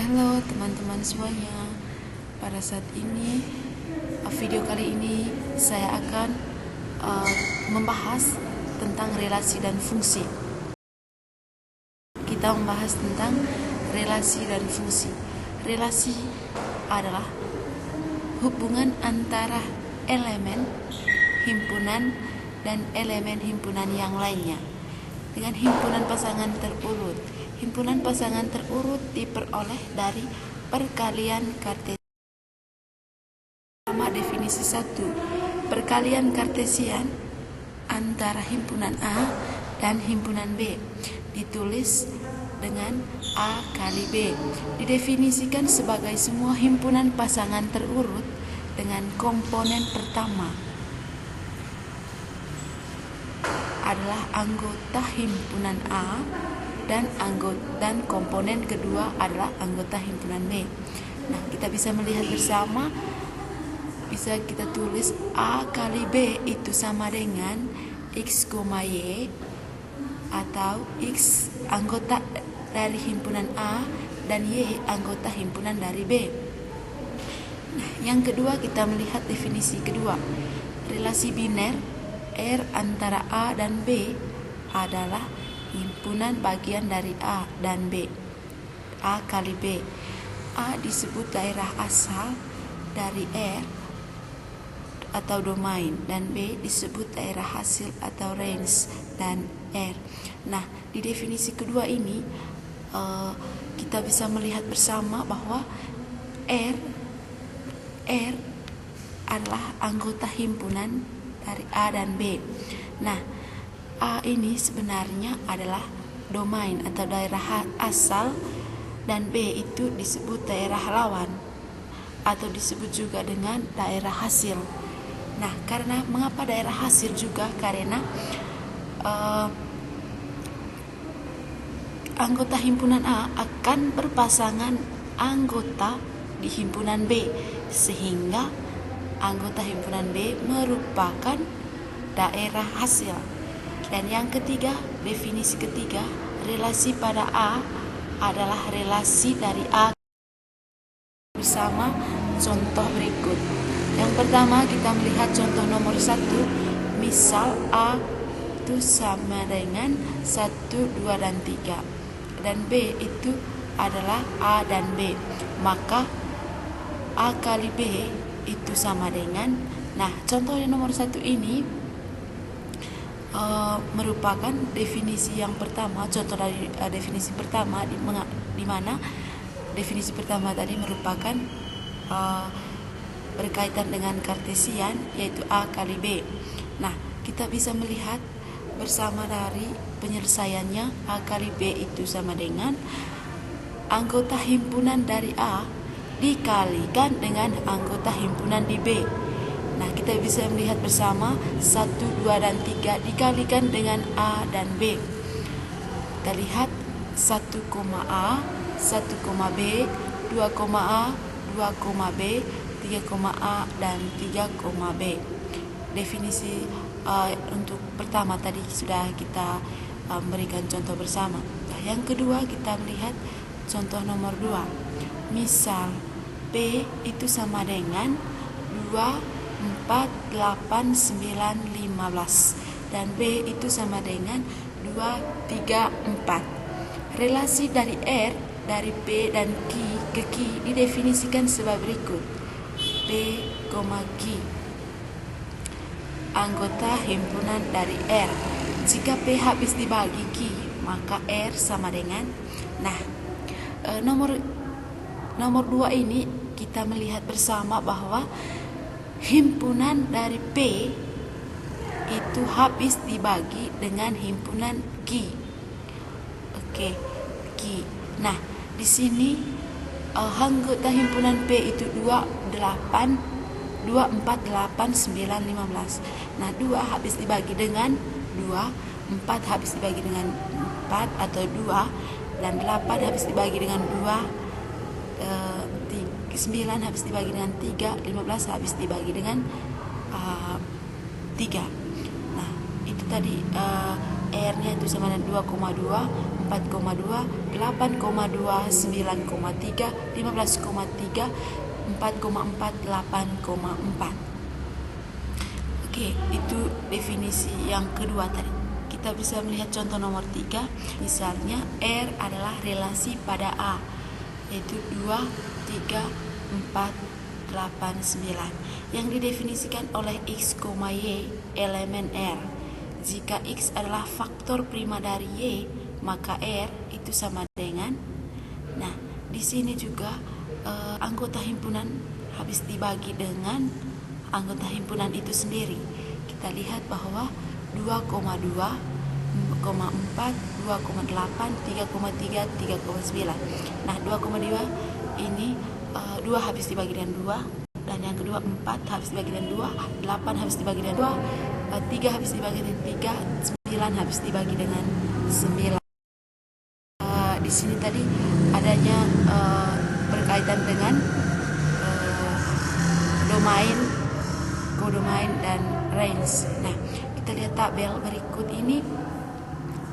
Halo teman-teman semuanya. Pada saat ini, video kali ini saya akan membahas tentang relasi dan fungsi. Kita membahas tentang relasi dan fungsi. Relasi adalah hubungan antara elemen himpunan dan elemen himpunan yang lainnya dengan himpunan pasangan terurut. Himpunan pasangan terurut diperoleh dari perkalian kartesian. Sama definisi 1. Perkalian kartesian antara himpunan A dan himpunan B ditulis dengan A kali B. Didefinisikan sebagai semua himpunan pasangan terurut dengan komponen pertama adalah anggota himpunan A dan komponen kedua adalah anggota himpunan B. Nah, kita bisa melihat bersama, bisa kita tulis A kali B itu sama dengan X, Y, atau X anggota dari himpunan A dan Y anggota himpunan dari B. Nah, yang kedua kita melihat definisi kedua. Relasi biner R antara A dan B adalah himpunan bagian dari A dan B. A kali B. A disebut daerah asal dari R atau domain, dan B disebut daerah hasil atau range dan R. Nah, di definisi kedua ini kita bisa melihat bersama bahwa R adalah anggota himpunan dari A dan B. Nah, A ini sebenarnya adalah domain atau daerah asal, dan B itu disebut daerah lawan atau disebut juga dengan daerah hasil. Nah, karena mengapa daerah hasil juga? Karena anggota himpunan A akan berpasangan anggota di himpunan B, sehingga anggota himpunan B merupakan daerah hasil. Dan yang ketiga, definisi ketiga, relasi pada A adalah relasi dari A bersama contoh berikut. Yang pertama, kita melihat contoh nomor 1. Misal A itu sama dengan 1, 2, dan 3, dan B itu adalah A dan B. Maka A kali B itu sama dengan, nah contoh yang nomor 1 ini merupakan definisi yang pertama, contoh dari definisi pertama, di mana definisi pertama tadi merupakan berkaitan dengan kartesian, yaitu A kali B. Nah, kita bisa melihat bersama dari penyelesaiannya. A kali B itu sama dengan anggota himpunan dari A dikalikan dengan anggota himpunan di B. Nah, kita bisa melihat bersama 1, 2, dan 3 dikalikan dengan A dan B. Kita lihat 1, A, 1, B, 2, A, 2, B, 3, A, dan 3, B. Definisi untuk pertama tadi sudah kita berikan contoh bersama. Nah, yang kedua kita melihat contoh nomor 2. Misal B itu sama dengan 2, 4, 8, 9, 15, dan B itu sama dengan 2, 3, 4. Relasi dari R, dari B dan ke Q didefinisikan sebagai berikut. B, Q anggota himpunan dari R. Jika P habis dibagi Q, maka R sama dengan, nah, nomor 2 ini kita melihat bersama bahwa himpunan dari P itu habis dibagi dengan himpunan Q. Oke, Q. Nah, di sini anggota himpunan P itu 2, 4, 8, 9, 15. Nah, 2 habis dibagi dengan 2, 4 habis dibagi dengan 4 atau 2, dan 8 habis dibagi dengan 2, 9 habis dibagi dengan 3, 15 habis dibagi dengan 3. Nah, itu tadi R-nya itu sama dengan 2,2, 4,2, 8,2, 9,3, 15,3, 4,4, 8,4. Oke, itu definisi yang kedua tadi. Kita bisa melihat contoh nomor 3. Misalnya R adalah relasi pada A, yaitu 2, 3, 4, 8, 9, yang didefinisikan oleh X, Y elemen R. Jika X adalah faktor prima dari Y, maka R itu sama dengan, nah di sini juga anggota himpunan habis dibagi dengan anggota himpunan itu sendiri. Kita lihat bahwa 2,2, 4, 2,8, 3,3, 3,9. Nah 2,2 ini 2 habis dibagi dengan 2, dan yang kedua 4 habis dibagi dengan 2, 8 habis dibagi dengan 2, 3 habis dibagi dengan 3, 9 habis dibagi dengan 9. Di sini tadi adanya berkaitan dengan domain, kodomain, dan range. Nah, kita lihat tabel berikut ini,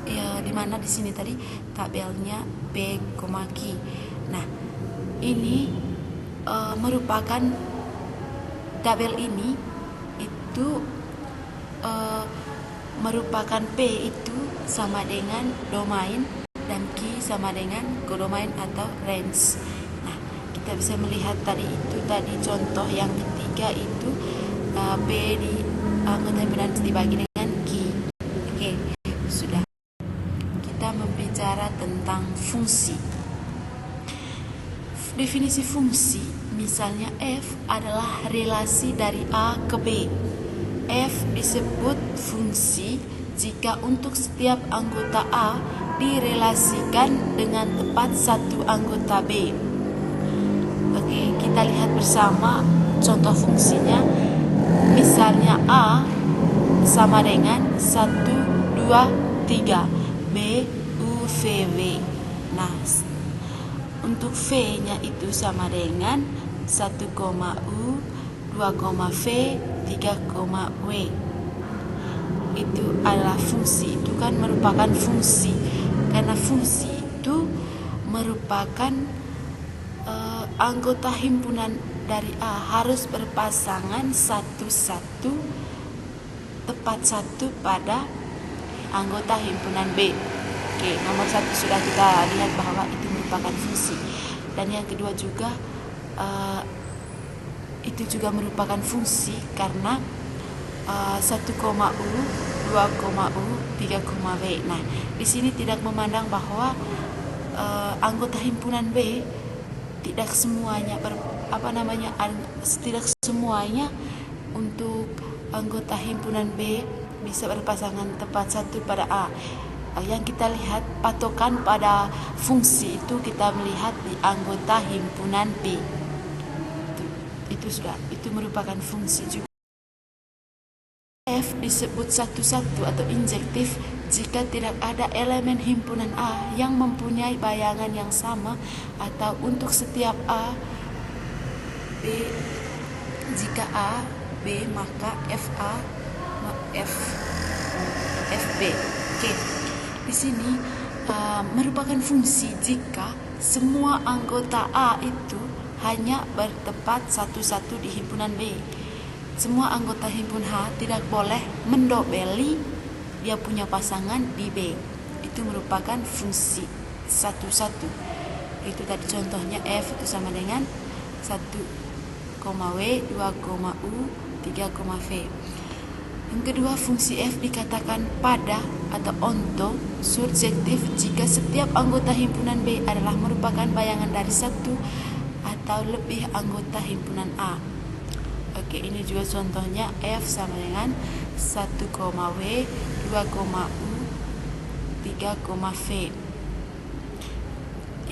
ya, di mana di sini tadi tabelnya P, Q. Nah, ini merupakan tabel ini itu merupakan P itu sama dengan domain dan Q sama dengan kodomain atau range. Nah, kita bisa melihat tadi contoh yang ketiga itu P di anggota himpunan dibagi dengan Q. Oke, sudah. Kita membicara tentang fungsi. Definisi fungsi, misalnya F adalah relasi dari A ke B. F disebut fungsi jika untuk setiap anggota A direlasikan dengan tepat satu anggota B. Oke, kita lihat bersama contoh fungsinya. Misalnya A sama dengan 1, 2, 3, B, U, V, W. Nah, untuk V-nya itu sama dengan 1, U, 2, V, 3, W. Itu adalah fungsi. Itu kan merupakan fungsi. Karena fungsi itu merupakan anggota himpunan dari A harus berpasangan satu-satu tepat satu pada anggota himpunan B. Oke, nomor 1 sudah kita lihat bahwa itu merupakan fungsi. Dan yang kedua juga itu juga merupakan fungsi karena 1, U, 2, U, 3, W. Nah, di sini tidak memandang bahwa anggota himpunan B tidak semuanya tidak semuanya untuk anggota himpunan B bisa berpasangan tepat satu pada A. Yang kita lihat patokan pada fungsi itu kita melihat di anggota himpunan B. Itu merupakan fungsi juga. F disebut satu-satu atau injektif jika tidak ada elemen himpunan A yang mempunyai bayangan yang sama atau untuk setiap A, B. Jika A, B, maka FA, FB. Oke. Di sini merupakan fungsi jika semua anggota A itu hanya bertempat satu-satu di himpunan B. Semua anggota himpun H tidak boleh mendobeli dia punya pasangan di B. Itu merupakan fungsi satu-satu. Itu tadi contohnya F itu sama dengan 1, W, 2, U, 3, V. Yang kedua, fungsi F dikatakan pada atau onto surjektif jika setiap anggota himpunan B adalah merupakan bayangan dari satu atau lebih anggota himpunan A. Oke, ini juga contohnya F sama dengan 1, W, 2, U, 3, V.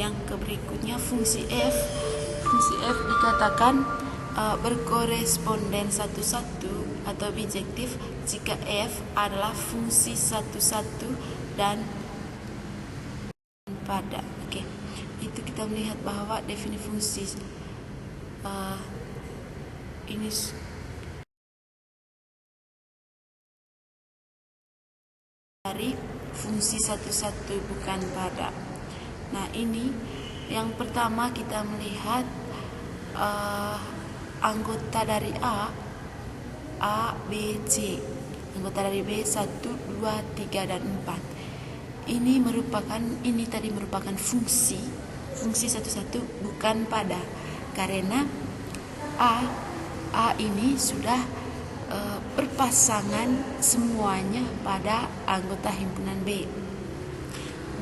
Yang berikutnya fungsi F. Fungsi F dikatakan berkoresponden satu-satu atau bijektif jika F adalah fungsi satu-satu dan pada. Oke, itu kita melihat bahwa definisi fungsi ini dari fungsi satu-satu bukan pada. Nah, ini yang pertama kita melihat anggota dari A, B, C. Anggota dari B 1, 2, 3, dan 4. Ini tadi merupakan fungsi satu-satu bukan pada, karena A ini sudah berpasangan semuanya pada anggota himpunan B.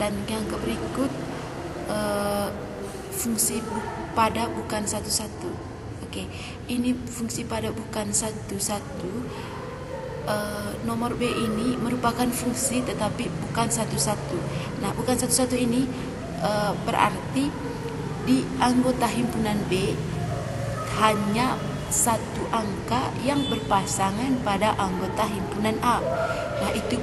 Dan yang berikut fungsi pada bukan satu-satu. Oke, ini fungsi pada bukan satu-satu. Nomor B ini merupakan fungsi tetapi bukan satu-satu. Nah, bukan satu-satu ini berarti di anggota himpunan B hanya satu angka yang berpasangan pada anggota himpunan A. Nah, itu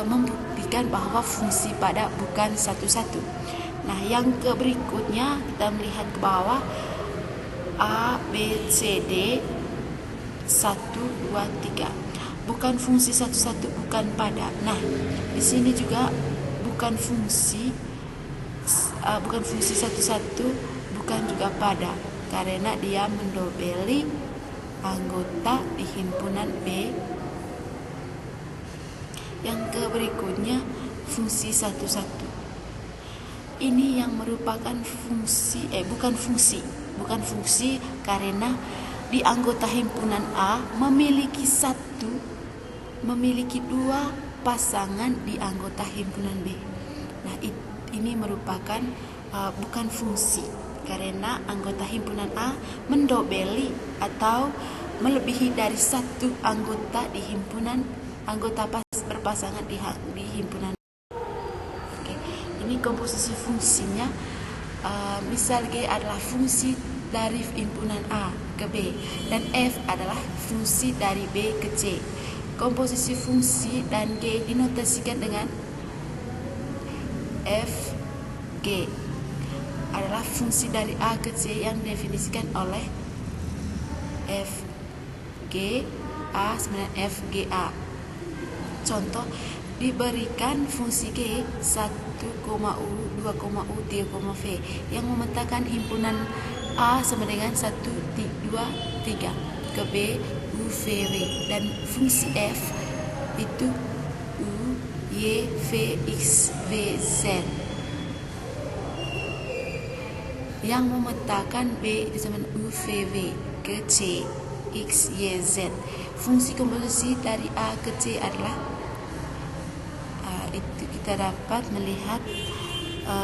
membuktikan bahwa fungsi pada bukan satu-satu. Nah, yang berikutnya kita melihat ke bawah, A, B, C, D 1, 2, 3. Bukan fungsi satu-satu bukan pada. Nah, di sini juga bukan fungsi satu-satu bukan juga pada, karena dia mendobeli anggota di himpunan B. Yang berikutnya fungsi satu-satu. Ini yang merupakan fungsi bukan fungsi karena di anggota himpunan A memiliki dua pasangan di anggota himpunan B. Nah, ini merupakan bukan fungsi karena anggota himpunan A mendobeli atau melebihi dari satu anggota di himpunan anggota berpasangan di himpunan. Oke, ini komposisi fungsinya. Misal G adalah fungsi dari himpunan A ke B, dan F adalah fungsi dari B ke C. Komposisi fungsi dan G dinotasikan dengan F, G adalah fungsi dari A ke C yang didefinisikan oleh F, G, A sebenarnya F, G, A. Contoh, diberikan fungsi G 1,U, 2,U, 3,V yang memetakan himpunan A sama dengan 1, 2, 3 ke B, U, V, W, dan fungsi F itu U, Y, V, X, V, Z yang memetakan B itu sama dengan U, V, W ke C, X, Y, Z. Fungsi komposisi dari A ke C adalah itu kita dapat melihat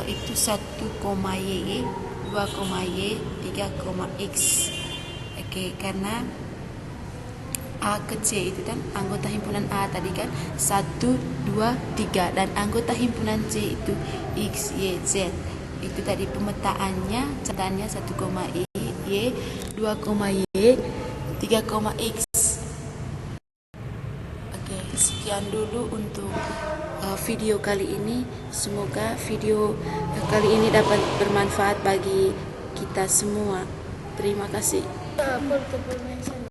itu 1,Y, 2,Y, 3,X. Oke, karena A ke C itu kan anggota himpunan A tadi kan 1, 2, 3, dan anggota himpunan C itu X, Y, Z. Itu tadi pemetaannya, catatannya 1,Y, 2,Y, 3,X. Oke, sekian dulu untuk video kali ini. Semoga video kali ini dapat bermanfaat bagi kita semua. Terima kasih.